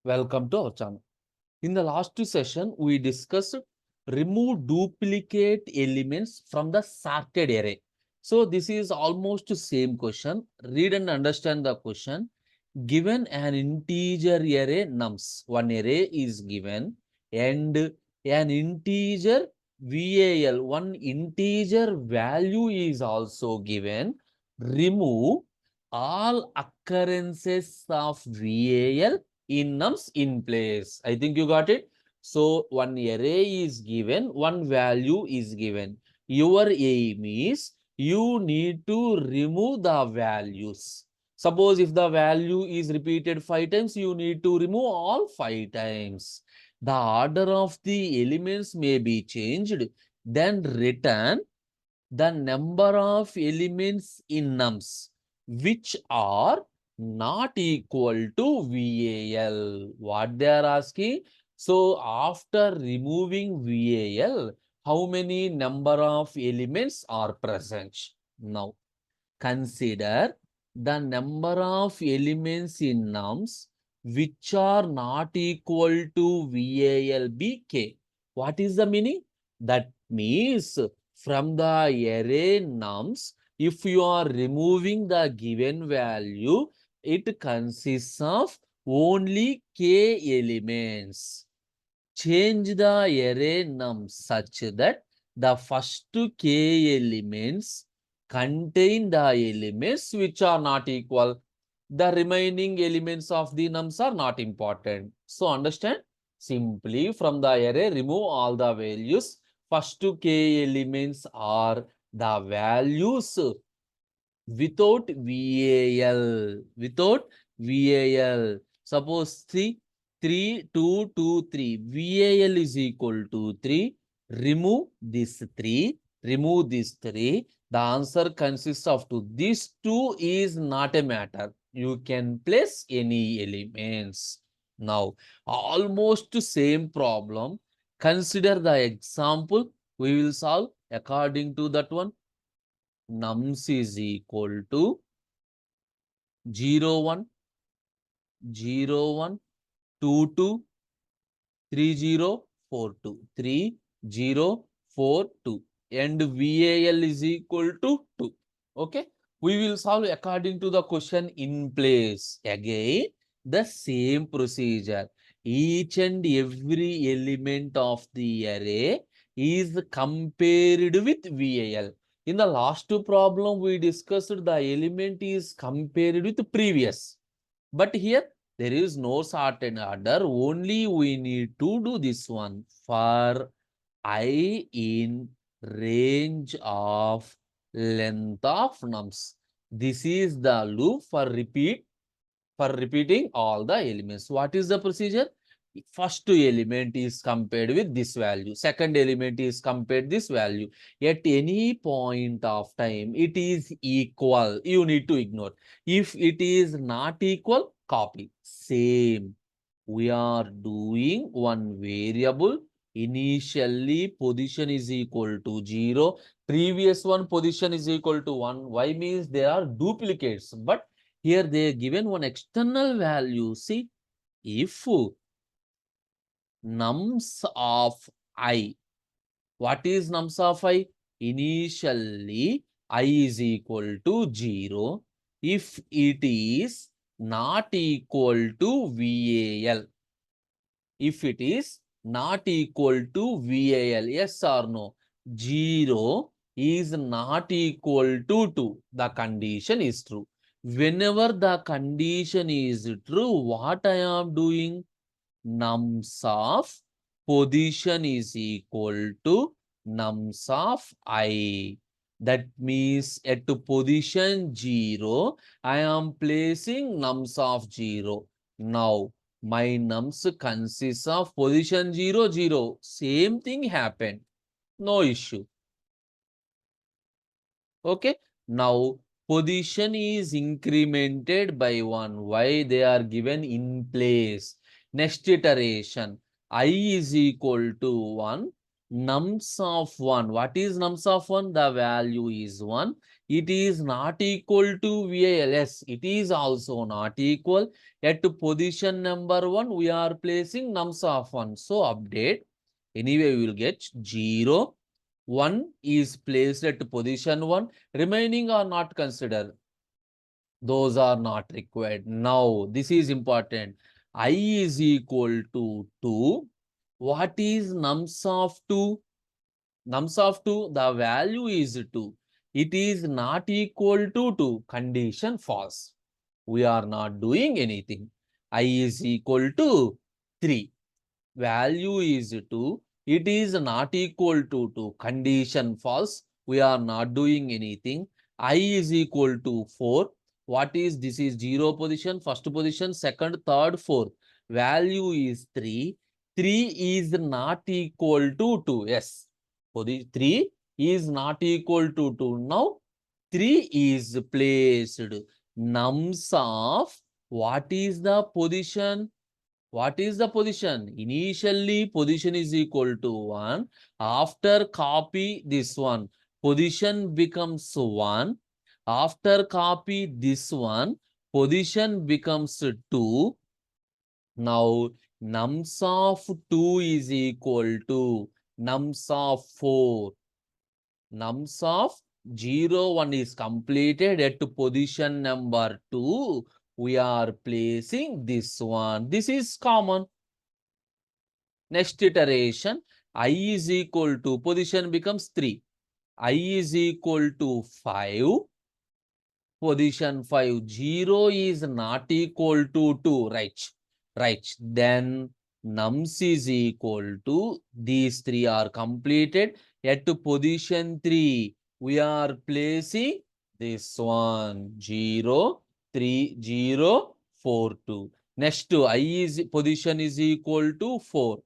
Welcome to our channel. In the last session, we discussed remove duplicate elements from the sorted array. So this is almost same question. Read and understand the question. Given an integer array nums, one array is given and an integer val, one integer value is also given. Remove all occurrences of val in nums in place. I think you got it. So one array is given, one value is given. Your aim is you need to remove the values. Suppose if the value is repeated 5 times, you need to remove all 5 times. The order of the elements may be changed, then return the number of elements in nums which are not equal to VAL. What they are asking? So after removing VAL, how many number of elements are present? Now consider the number of elements in nums which are not equal to VALBK. What is the meaning? That means from the array nums, if you are removing the given value, it consists of only k elements. Change the array num such that the first k elements contain the elements which are not equal. The remaining elements of the nums are not important. So understand? Simply from the array, remove all the values. First k elements are the values without VAL. Without VAL. Suppose 3, 2, 2, 3. VAL is equal to 3. Remove this 3. Remove this 3. The answer consists of 2. This 2 is not a matter. You can place any elements. Now, almost same problem. Consider the example. We will solve according to that one. Nums is equal to 0, 1, 0, 1, 2, 2, 3, 0, 4, 2, 3, 0, 4, 2. And VAL is equal to 2. Okay. We will solve according to the question in place. Again, the same procedure. Each and every element of the array is compared with VAL. In the last problem, we discussed the element is compared with the previous. But here, there is no certain order. Only we need to do this one. For I in range of length of nums. This is the loop for repeating all the elements. What is the procedure? First element is compared with this value. Second element is compared this value. At any point of time, it is equal. You need to ignore. If it is not equal, copy. Same. We are doing one variable. Initially, position is equal to 0. Previous one position is equal to 1. Why means there are duplicates. But here they are given one external value. See, if nums of I. What is nums of I? Initially, I is equal to 0. If it is not equal to VAL. If it is not equal to VAL, yes or no? 0 is not equal to 2. The condition is true. Whenever the condition is true, what I am doing? Nums of position is equal to nums of I. That means at position 0, I am placing nums of 0. Now, my nums consists of position 0, 0. Same thing happened. No issue. Okay. Now, position is incremented by 1. Why? They are given in place. Next iteration, I is equal to 1. nums of 1. What is nums of 1? The value is 1. It is not equal to VAL. Yes, it is also not equal. At position number 1, we are placing nums of 1. So update. Anyway, we will get 0. 1 is placed at position 1. Remaining are not considered. Those are not required. Now, this is important. I is equal to 2. What is nums of 2? Nums of 2, the value is 2. It is not equal to 2. Condition false. We are not doing anything. I is equal to 3. Value is 2. It is not equal to 2. Condition false. We are not doing anything. I is equal to 4. What is this? Is 0 position, first position, second, third, fourth. Value is 3. 3 is not equal to 2. Yes. 3 is not equal to 2. Now 3 is placed. Nums of what is the position? What is the position? Initially, position is equal to 1. After copy this one, position becomes 1. After copy this one, position becomes 2. Now, nums of 2 is equal to nums of 4. Nums of 0, 1 is completed at position number 2. We are placing this one. This is common. Next iteration, I is equal to, position becomes 3. I is equal to 5. Position 5. 0 is not equal to 2. Right. Then nums is equal to, these 3 are completed. At position 3, we are placing this one. 0, 3, 0, 4, 2. Next to I is, position is equal to 4.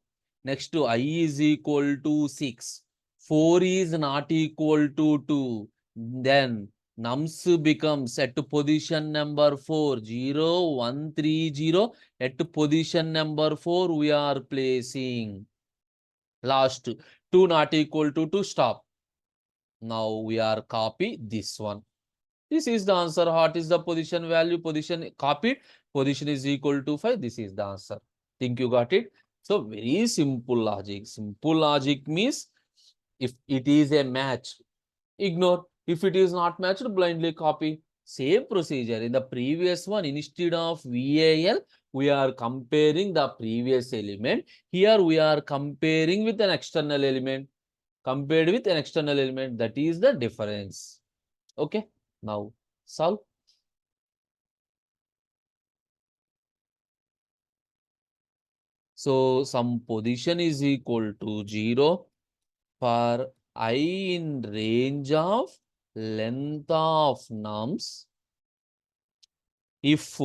Next to I is equal to 6. 4 is not equal to 2. Then nums becomes at position number 4, 0, 1, 3, 0. At position number 4, we are placing last 2 not equal to 2. Stop. Now we are copy this one. This is the answer. What is the position value? Position copied. Position is equal to 5. This is the answer. Think you got it? So very simple logic. Simple logic means if it is a match, ignore. If it is not matched, blindly copy. Same procedure. In the previous one, instead of VAL, we are comparing the previous element. Here we are comparing with an external element. Compared with an external element. That is the difference. Okay. Now solve. So some position is equal to 0 for I in range of length of nums. If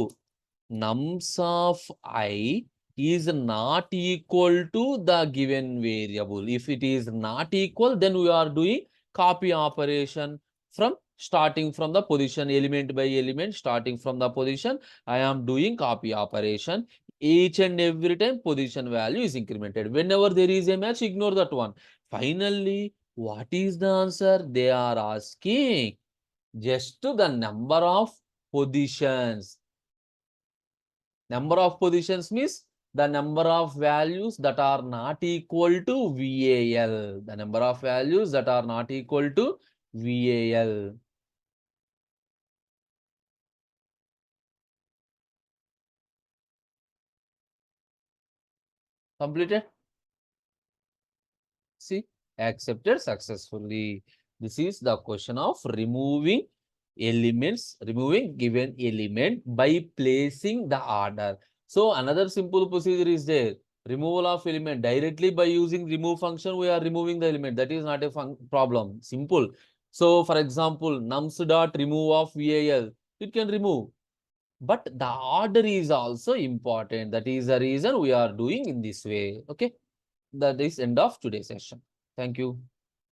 nums of I is not equal to the given variable. If it is not equal, then we are doing copy operation from starting from the position, element by element, starting from the position. I am doing copy operation. Each and every time position value is incremented. Whenever there is a match, ignore that one. Finally, what is the answer? They are asking just the number of positions. Number of positions means the number of values that are not equal to VAL. The number of values that are not equal to VAL. Completed? See, accepted successfully. This is the question of removing elements, removing given element by placing the order. So another simple procedure is there. Removal of element directly by using remove function, we are removing the element. That is not a problem. Simple. So for example, nums dot remove of VAL, it can remove. But the order is also important. That is the reason we are doing in this way. Okay. That is end of today's session. Thank you.